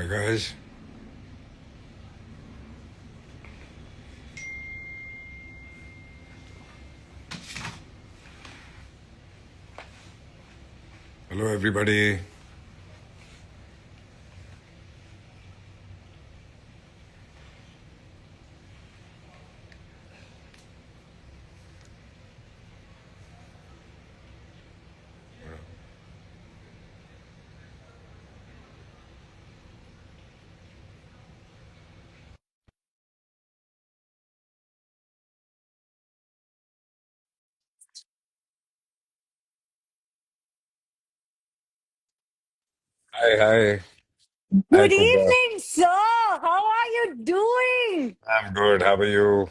Hi guys. Hello everybody. Hi, hi. Hi Good Pooja. evening, sir. How are you doing? I'm good. How are you?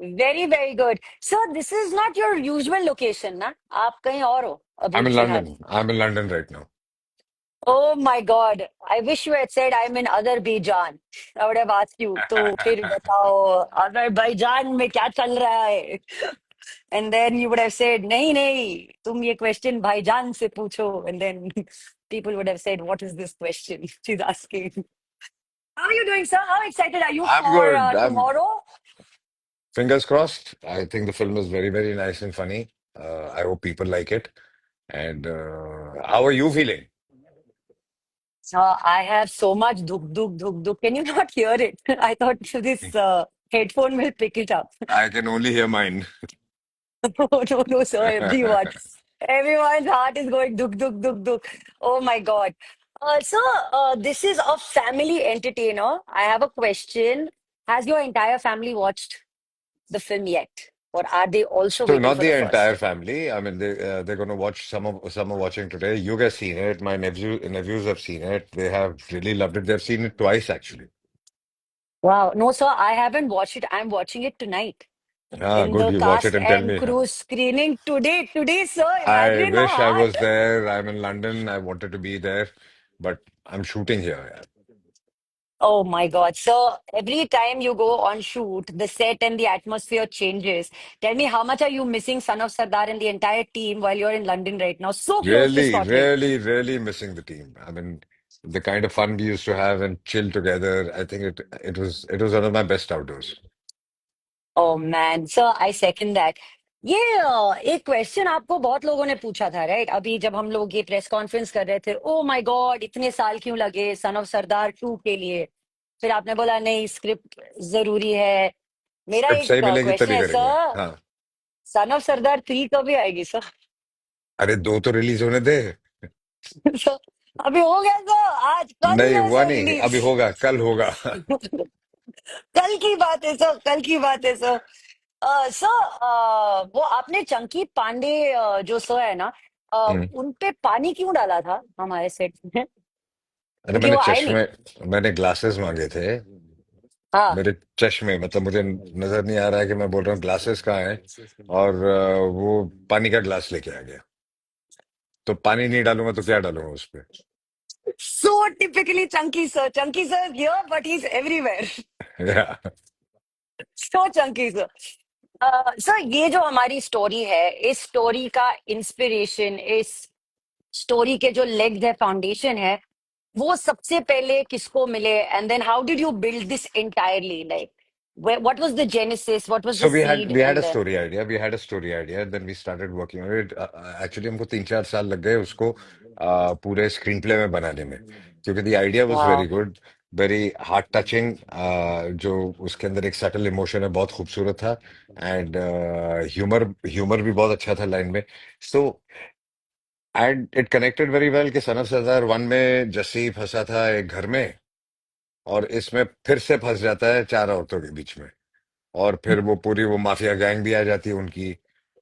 Very, very good. So this is not your usual location, ना? आप कहीं और हो I'm अभी in फिलहाल. London. I'm in London right now. Oh my God. I wish you had said I'm in Azerbaijan. I would have asked you. तो फिर बताओ अजरबैजान में क्या चल रहा है? And then you would have said नहीं नहीं तुम ये question भाईजान से पूछो. And then people would have said what is this question she's asking? How are you doing, sir? How excited are you I'm for good. I'm tomorrow? fingers crossed. I think the film is very, very nice and funny. I hope people like it. And how are you feeling? So I have so much duk duk duk duk. Can you not hear it? I thought this headphone will pick it up. I can only hear mine. No, no, no, sir. Everyone's heart is going duk duk duk duk. Oh my God. This is a family entertainer. I have a question. Has your entire family watched the film yet, or are they also So waiting not for the the first? entire family. I mean, they're going to watch some are watching today. You guys seen it. My nephews have seen it. They have really loved it. They've seen it twice actually. Wow. No, sir. I haven't watched it. I'm watching it tonight. Ah, In good. the You'll watch it cast and tell and me. crew screening today. Today, sir, I imagine how wish I hard. was there. I'm in London. I wanted to be there, but I'm shooting here. Yeah. Oh my God. So every time you go on shoot, the set and the atmosphere changes. Tell me, how much are you missing Son of Sardar and the entire team while you're in London right now? So close to Really, Scotland. really, really missing the team. I mean, the kind of fun we used to have and chill together. I think it was one of my best outdoors. Oh man, so I second that. ये एक question आपको बहुत लोगों ने पूछा था right अभी जब हम लोग ये प्रेस कॉन्फ्रेंस कर रहे थे ओ माय गॉड इतने साल क्यों लगे सन ऑफ सरदार 2 के लिए फिर आपने बोला नहीं स्क्रिप्ट जरूरी है मेरा स्क्रिप्ट एक सही मिलेगी क्वेश्चन तभी है करेंगे। सर हाँ। सन ऑफ सरदार 3 कभी आएगी सर अरे दो तो रिलीज होने दे। सर अभी हो गया सर आज कल नहीं है हुआ सर नहीं, रिलीज अभी होगा, कल होगा। कल की बात है सर कल की बात है सर सर वो आपने चंकी पांडे जो सर है ना हम्म। उन पे पानी क्यों डाला था हमारे सेट में अरे क्योंकि वो आए नहीं मैंने ग्लासेस मांगे थे। हाँ मेरे चश्मे मतलब मुझे नजर नहीं आ रहा है कि मैं बोल रहा हूँ ग्लासेस कहाँ है। और वो पानी का ग्लास लेके आ गया। तो पानी नहीं डालूंगा तो क्या डालूंगा उस पे। So typically Chunky sir here but he is everywhere या। सो चंकी सर सर ये जो हमारी स्टोरी है इस स्टोरी का इंस्पिरेशन इस स्टोरी के जो लेग्स है फाउंडेशन है वो सबसे पहले किसको मिले and then how did you build this entirely like what was the genesis what was So the seed we had a and then story idea. We had a story idea. Then we started working on it. Actually हमको 3-4 साल लग गए उसको पूरे screen play में बनाने में, क्योंकि the idea was very wow good, very heart touching. जो उसके अंदर एक सटल इमोशन है, बहुत खूबसूरत था। एंड ह्यूमर ह्यूमर भी बहुत अच्छा था लाइन में। So and it connected very well कि सन ऑफ सरदार 1 में जस्सी फंसा था एक घर में, और इसमें फिर से फंस जाता है 4 औरतों के बीच में। और फिर वो पूरी वो माफिया गैंग भी आ जाती है उनकी।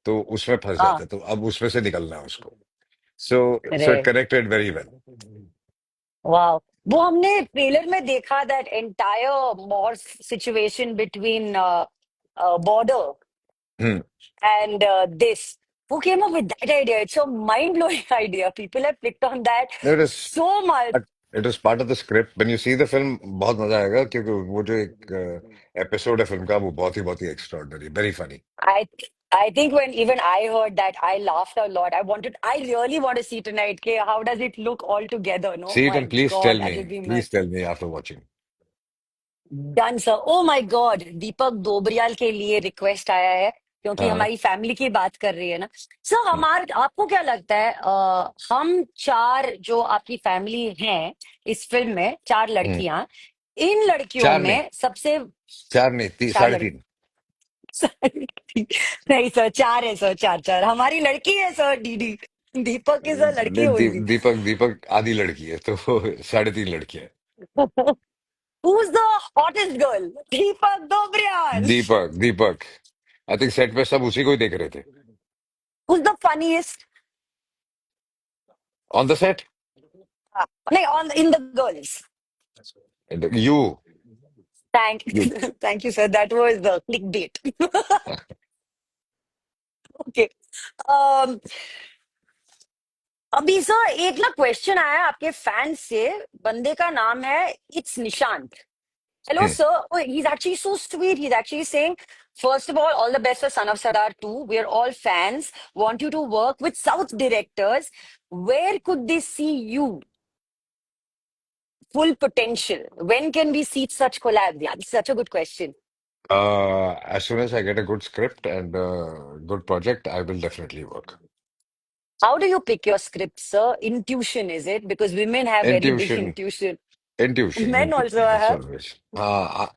तो उसमें फंस जाता ah है, तो अब उसमें से निकलना है उसको। सो इट अरे कनेक्टेड वेरी वेल। wow वो हमने ट्रेलर में देखा that entire more situation between border hmm. and this who came up with that idea it's a mind blowing idea people have clicked on that it is so much it was part of the script when you see the film बहुत मजा आएगा क्योंकि वो जो एक episode है film का वो बहुत ही extraordinary very funny I think when even I heard that, I laughed a lot. I really want to see tonight. Okay, how does it look all together? No, see it my and please God, tell that me would be my please tell me after watching done sir. Oh my God, Deepak Dobriyal के लिए request आया है क्योंकि हाँ हमारी family की बात कर रही है ना। सर, हमारे आपको क्या लगता है, हम चार जो आपकी फैमिली है इस फिल्म में, चार हम्म लड़कियां, इन लड़कियों चार नहीं में सबसे चार नहीं चार साढ़े लड़की तीन नहीं सर, चार है सर, चार चार हमारी लड़की है sir, DD. Deepak is a लड़की ओनली। दीपक दीपक आधी लड़की है तो साढ़े तीन लड़की है Who's the hottest girl? Deepak Dobriyal. Deepak I think set पे सब उसी को ही देख रहे थे Who's the funniest? On the set नहीं, on in the girls. You Thank, you thank you, sir. That was the clickbait. Okay. Um, अभी सर एक ना क्वेश्चन आया आपके फैंस से। बंदे का नाम है it's Nishant. Hello, sir. Oh, he's actually so sweet. He's actually saying, first of all the best for Son of Sardaar 2. We are all fans. Want you to work with South directors. Where could they see you? Full potential. When can we see such collabs? Yeah, it's such a good question. as soon as I get a good script and a good project I will definitely work How do you pick your script, sir? Intuition, is it? Because women have very big intuition intuition. Men also intuition it's have. always हाँ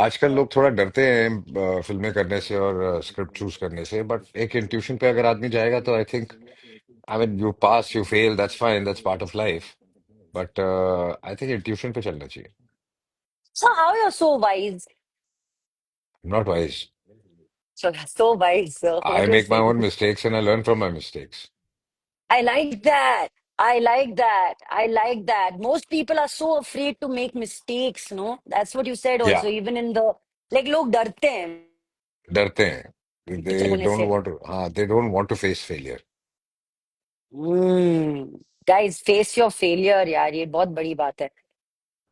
आजकल लोग थोड़ा डरते हैं फिल्में करने से और स्क्रिप्ट चूज करने से बट एक इंट्यूशन पे अगर आदमी जाएगा तो I think I mean you pass you fail that's fine that's part of life but I think intuition पे चलना चाहिए So how you're so wise? Not wise So wise, sir. I What you're make my saying. Own mistakes and I learn from my mistakes I like that. I like that. I like that. Most people are so afraid to make mistakes, no? That's what you said या also, even in the like लोग डरते हैं डरते हैं they picture होने don't से। Want to हाँ they don't want to face failure Guys, face your failure, यार, ये बहुत बड़ी बात है।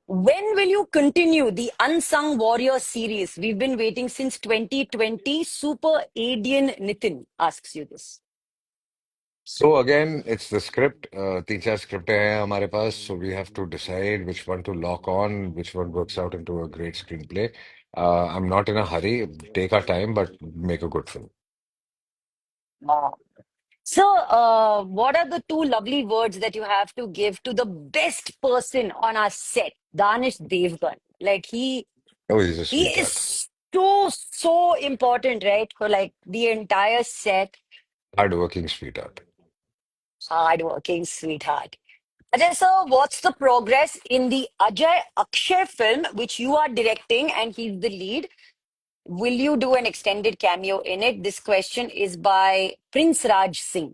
When will you continue the Unsung Warrior series? We've been waiting since 2020. Super Adian Nitin asks you this. So again, it's the script. तीन चार स्क्रिप्टें हैं हमारे पास, so we have to decide which one to lock on, which one works out into a great screenplay. I'm not in a hurry. Take our time, but make a good film. Wow. So, what are the two lovely words that you have to give to the best person on our set, Danish Devgan? Like Oh, he's a he sweetheart. is so important, right? For like the entire set, Hardworking sweetheart. hardworking sweetheart. Ajay sir, what's the progress in the Ajay Akshay film which you are directing and he's the lead? Will you do an extended cameo in it? This question is by Prince Raj Singh.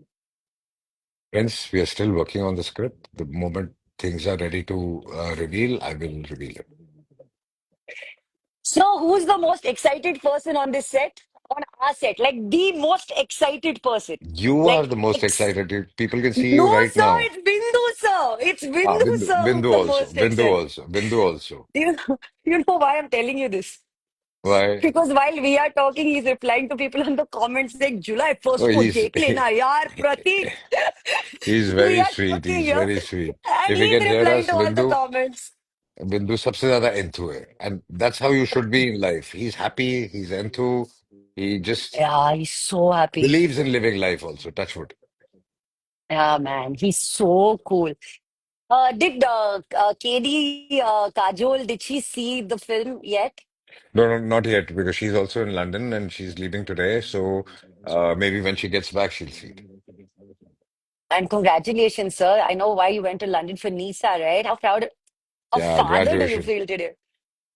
Friends, we are still working on the script. The moment things are ready to reveal, I will reveal it. So, who's the most excited person on this set? On our set, like the most excited person. You are Like, the most excited. People can see you no, right sir, now. it's Bindu, sir. It's Ah, Bindu, sir, who's Bindu the also. most excited. Bindu also. You know why I'm telling you this? Why? Because while we are talking, he's replying to people on the comments like, July Oh, 1st ko dekh lena, yaar, Pratik. he's We very are sweet. talking He's here. very sweet. And If he he's can hear replying us, to all the comments. Bindu सबसे ज्यादा into है, and that's how you should be in life. He's happy. He's into. He just Yeah, he's so happy. believes in living life. Also, touch wood. Yeah, man, he's so cool. Did KD Kajol, did she see the film yet? No, no, not yet because she's also in London and she's leaving today. So maybe when she gets back, she'll see it. And congratulations, sir. I know why you went to London for Nisa, right? How proud of Yeah, father do you graduation. feel today?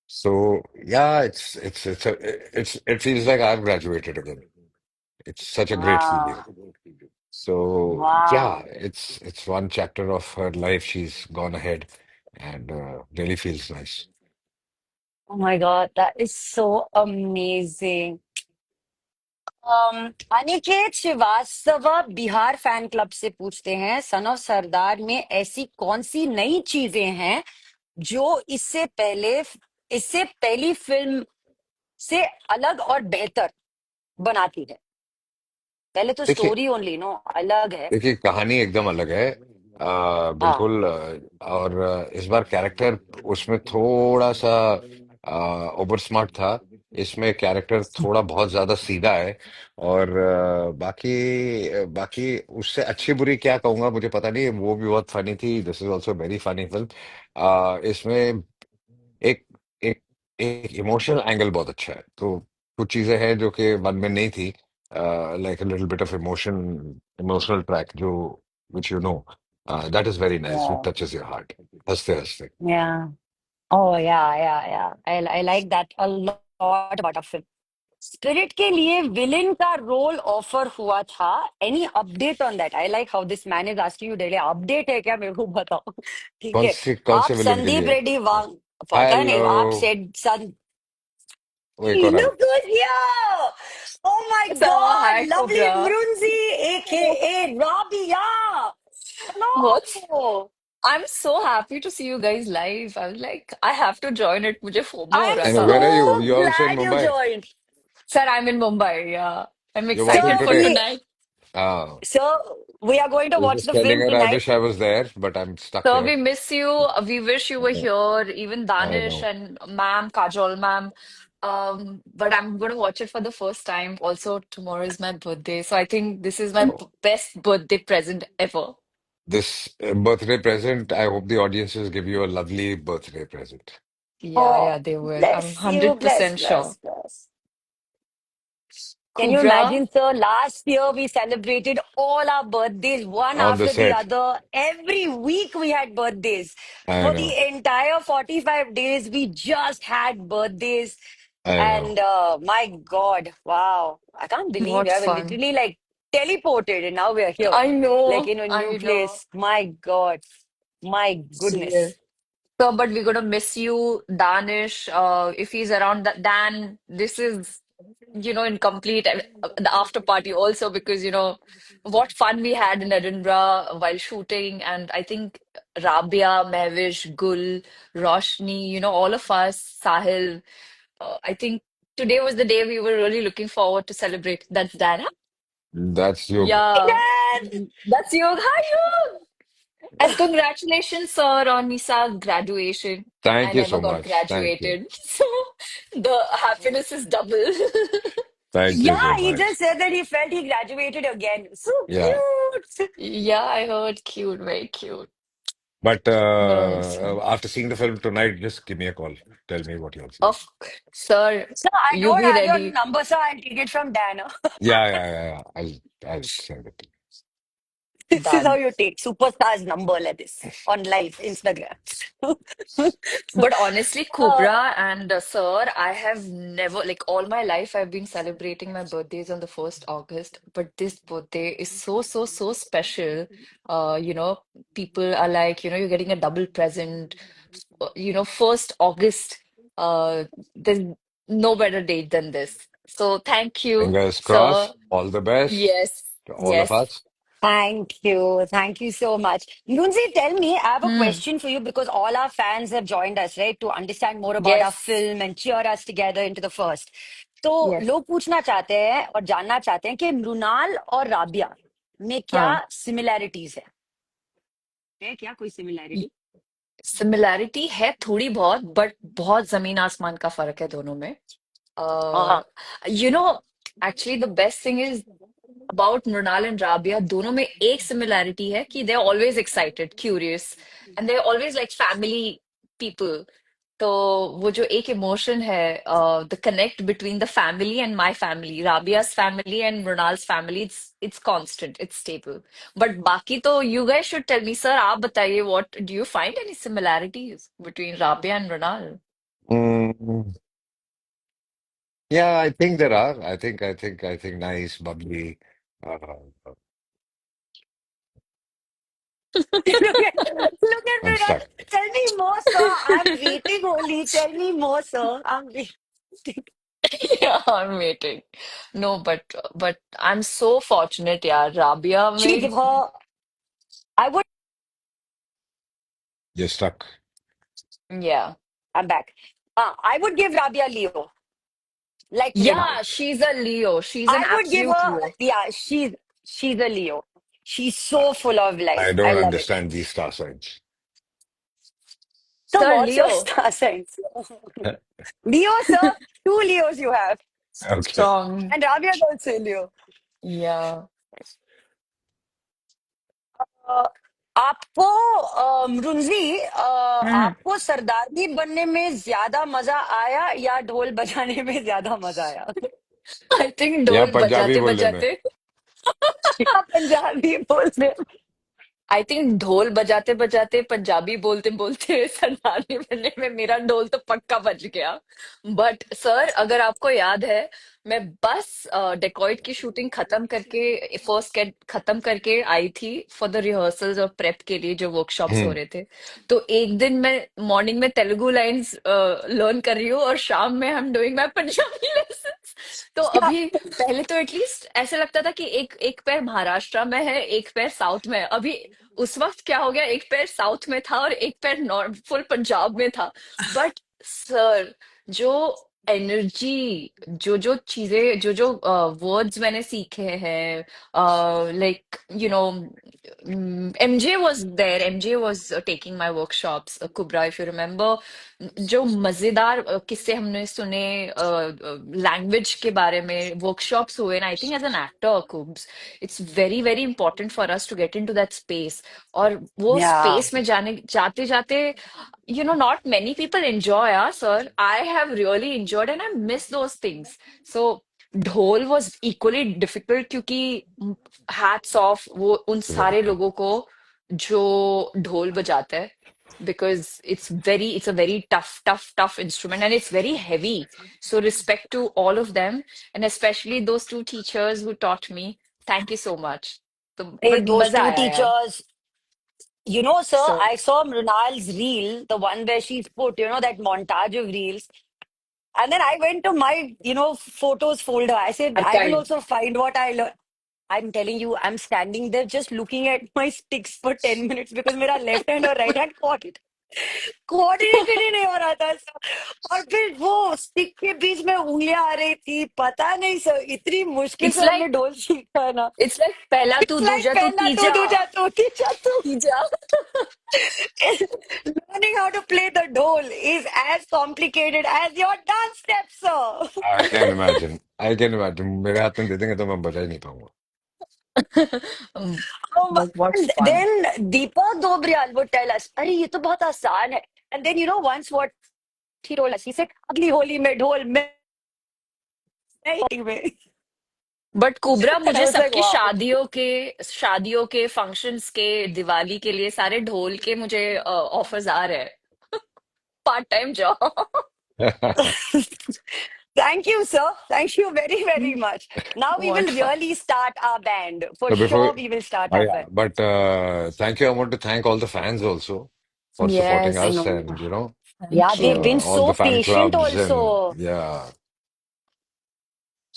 So yeah, it feels like I've graduated again. It's such a great feeling. Wow. So yeah, Wow. it's one chapter of her life. She's gone ahead, and really feels nice. Oh my God, that is so amazing. Aniket Srivastava Bihar fan club से पूछते हैं, son of सरदार में ऐसी कौन सी नई चीजें हैं जो इससे पहली फिल्म से अलग और बेहतर बनाती है? पहले तो देखिए, स्टोरी ओनली नो अलग है। देखिए कहानी एकदम अलग है। हाँ। बिल्कुल। और इस बार कैरेक्टर उसमें थोड़ा सा ओवर स्मार्ट था। इसमें कैरेक्टर थोड़ा बहुत ज्यादा सीधा है। और बाकी उससे अच्छी बुरी क्या कहूंगा मुझे पता नहीं, वो भी बहुत फनी थी। This is also very funny film. इसमें एक एक एक इमोशनल एंगल बहुत अच्छा है। तो कुछ चीजें हैं जो कि मन में नहीं थी, like a little bit of emotional track जो which you know that is very nice, which touches your heart, हंसते हंसते। Yeah oh yeah I like that a lot about a film. Spirit के लिए विलेन का role offer हुआ था। Any update on that? I like how this man is asking you daily, update है क्या, मेरे को बताओ। ठीक है। कौन आप से विलन के संदीप लिए? रेड्डी वांग, पता हेलो। नहीं, आप सेड सन। वो एक और Look who's here! Oh my So, God! hi, Lovely Cobra. Mrunzi, aka Rabia. What? Hello. I'm so happy to see you guys live. I was like, I have to join it. मुझे FOMO I हो am रहा and था. Where are you? so you also in glad you Mumbai? joined. Sir, I'm in Mumbai. Yeah. I'm you watching excited So for today? we, tonight. हाँ। so we are going to I was watch just the telling film her I tonight. Wish I was there but I am stuck Sir, here. we miss you. We wish you were here. Even I Danish know. and ma'am, Kajol ma'am. But I'm going to watch it for the first time. Also, tomorrow is my birthday. So I think this is my best birthday present ever. This birthday present, I hope the audiences give you a lovely birthday present. Yeah, Oh, yeah, they will. I'm bless you, bless, 100% sure. bless, bless. Can you Kubra, imagine, sir? Last year we celebrated all our birthdays one On the after the set. other. Every week we had birthdays. I For the know. entire 45 days, we just had birthdays. I know. And my God, wow. I can't believe what it. I was fun. literally like teleported and now we're here, like in a new I know. place. My God, my Yes. goodness. So, but we're gonna miss you, Danish. If he's around, that Dan, this is, incomplete. And, the after party also because what fun we had in Edinburgh while shooting, and I think Rabia, Mehwish, Gul, Roshni, all of us, Sahil. I think today was the day we were really looking forward to celebrate. That's Dan, huh? That's you. Yeah, Dad! that's Yog. Hi, Yog. And congratulations, sir, on Nisa's graduation. I Thank you never so got much. Thank you. graduated. So the happiness is double. Thank you Yeah, so he much. just said that he felt he graduated again. So Yeah. cute. Yeah, I heard. Cute, very cute. But No, so. after seeing the film tonight, just give me a call. Tell me what you all feel. Of sir, So I you don't be have your ready. number, so I'll take it from Dana. Yeah. I'll send it. This is how Done. you take superstars number like this on live Instagram. But honestly, uh, Kubra and Sir, I have never, like all my life, I've been celebrating my birthdays on the 1st August. But this birthday is so, so, so special. People are like, you're getting a double present. 1st August, there's no better date than this. So thank you, Fingers Sir. crossed. All the best Yes, to all of yes. us. Thank you. Thank you so much. Nunzi, tell me, I have a Hmm. question for you because all our fans have joined us, right, to understand more about our Yes, film and cheer us together into the first. तो yes. लोग पूछना चाहते हैं और जानना चाहते हैं कि मृणाल और राबिया में क्या हाँ. सिमिलैरिटीज है क्या कोई सिमिलैरिटी? सिमिलैरिटी है थोड़ी बहुत बट बहुत जमीन आसमान का फर्क है दोनों में हाँ। You know actually the best thing is about Mrinal and Rabia दोनों में एक सिमिलैरिटी है कि they are always excited curious and they are always like family people तो वो जो एक इमोशन है the connect between the family and my family Rabia's family and Mrinal's family it's constant it's stable but बाकी तो you guys should tell me sir आप बताइए what do you find any similarities between Rabia and Mrinal Mm, yeah, I think there are. I think nice, bubbly. Uh, Look at I'm me, Dad. stuck. Tell me more, sir. I'm waiting only. Tell me more, sir. I'm waiting. Yeah, I'm waiting. No, but I'm so fortunate, यार. Rabia Actually, give में, her. I would. You're stuck. yeah. I'm back. I would give Rabia Leo, like Mrinal. Yeah, she's a Leo. She's an I would give absolute her. Leo. Yeah, she's a Leo. She's so full of I life. I don't love it. understand these star signs. So, Sir what's your Leo, star signs? Leo, sir. Two Leos you have, Okay. strong. and Rabia's also a Leo. Yeah. अ, आपको रुंजी Hmm. आपको सरदारनी बनने में ज्यादा मजा आया या ढोल बजाने में ज्यादा मजा आया? I think या ढोल पंजाबी बजाते बोलने में। बजाते क्या पंजाबी बोलने में? आई थिंक ढोल बजाते बजाते पंजाबी बोलते बोलते सरदारनी बनने में मेरा ढोल तो पक्का बज गया। बट सर, अगर आपको याद है, मैं बस डेकॉइट की शूटिंग खत्म करके, फर्स्ट खत्म करके आई थी फॉर द रिहर्सल्स और प्रेप के लिए जो वर्कशॉप्स हो हम्म। रहे थे। तो एक दिन मैं मॉर्निंग में तेलुगु लाइंस लर्न कर रही हूँ और शाम में हम डूइंग माय पंजाबी लेसन्स। तो क्या? अभी, पहले तो एटलीस्ट ऐसे लगता था कि एक एक पैर महाराष्ट्र में है, एक पैर साउथ में है। अभी उस वक्त क्या हो गया, एक पैर साउथ में था और एक पैर नॉर्थ फुल पंजाब में था। बट सर, जो एनर्जी, जो जो चीजें, जो जो वर्ड्स मैंने सीखे हैं, like MJ was there, MJ was taking my workshops, Kubbra, if you remember. जो मजेदार किस्से हमने सुने लैंग्वेज के बारे में, वर्कशॉप्स हुए ना, I think as an actor Kubs, it's very very important for us to get in to that space. और वो या स्पेस में जाने जाते जाते, not many people enjoy, sir. I have really enjoyed and I miss those things. So ढोल was equally difficult क्योंकि hats off वो उन सारे लोगों को जो ढोल बजाते हैं, because it's a very tough instrument and it's very heavy. So respect to all of them, and especially those two teachers who taught me. Thank you so much. तो but those मजा two आया यार. teachers, sir, So I saw Mrunal's reel, the one where she's put, that montage of reels. And then I went to my, photos folder. I said, I will archive. also find what I learned. I'm telling you, I'm standing there just looking at my sticks for 10 minutes because मेरा left hand और right hand coordination ही नहीं हो रहा था sir. और फिर वो stick के बीच में उंगलियां आ रही थी, पता नहीं सर, इतनी मुश्किल It's से हमने like ढोल सीखा है ना। It's like पहला तू इट्स लाइक दूजा तू पहला तू तीजा दूजा तू तीजा तू। तीजा. Learning how to play the dhol is as complicated as your dance steps, sir. I can imagine, I can imagine. मेरे हाथ में दे देंगे तो मैं बजा ही नहीं पाऊंगा। Oh, But what and fun. then Deepak Dobriyal would tell us, अरे ये तो बहुत आसान है। And then once what he told us, he said, अगली होली में ढोल में। बट कुबरा, And I मुझे was like, सबके wow. शादियों के फंक्शंस के, दिवाली के लिए सारे ढोल के मुझे ऑफर्स आ रहे हैं, part time job. Thank you, sir. Thank you very, very much. Now we What will fun. really start our band. For So before, sure, we will start oh our yeah, band. but thank you. I want to thank all the fans also for supporting I Yes, us, know. and Yeah, thank they've you. been all the so fan patient clubs, and also. yeah.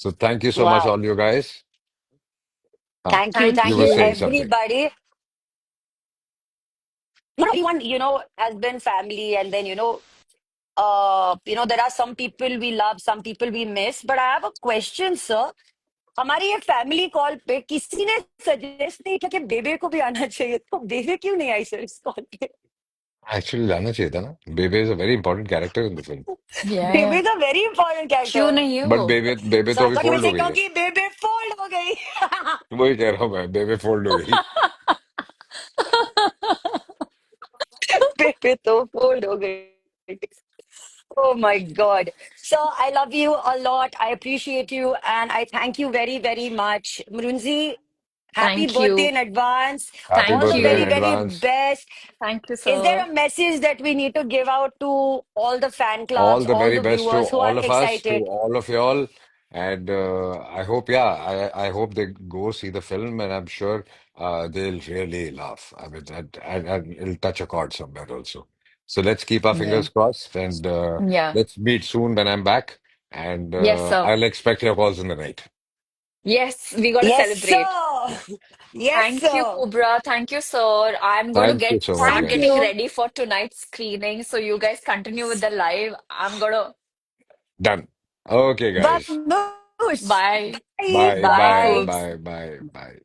So thank you so much, Wow. all you guys. Thank you. Thank You Thank were you, saying you. something. everybody. Everyone, has been family. And then, there are some people we love, some people we miss. But I have a question, sir. हमारी ये family call पे किसी ने suggest नहीं किया कि बेबे को भी आना चाहिए, तो बेबे क्यों नहीं आई सर इस कॉल पे? Actually, लाना चाहिए था ना। Bebe is a very important character in the film. बेबे Yeah. Is a very important क्यों कैरेक्टर। नहीं But हो? बेबे सो तो आई अभी थॉट यू विल फोल्ड हो से गई है। क्योंकि बेबे फोल्ड हो गई। वही कह रहा हूँ मैं, बेबे फोल्ड हो गई। बेबे तो फोल्ड हो गई। Oh my God. So I love you a lot. I appreciate you and I thank you very, very much. Mrunzi, happy Thank birthday you. in advance. Happy All Thank the birthday very, in you. very advance. best. Thank you, Is there sir. a message that we need to give out to all the fan All clubs, the all very the best to viewers who are all of us, to excited? all of y'all. And I hope, yeah, I hope they go see the film, and I'm sure they'll really laugh. I mean, and it'll touch a chord somewhere also. So let's keep our Yeah. fingers crossed, and Yeah. let's meet soon when I'm back. And Yes, sir. I'll expect your calls in the night. Yes, we got to Yes, celebrate. sir. Yes, Thank you, sir. Cobra. Thank you, sir. I'm going to Thank you get so much, start Thank getting guys. you. ready for tonight's screening. So you guys continue with the live. I'm gonna Done. Okay, guys. Vamoose. bye. Bye, Bye. Bye, bye, Bye. Cobes. bye, bye, bye.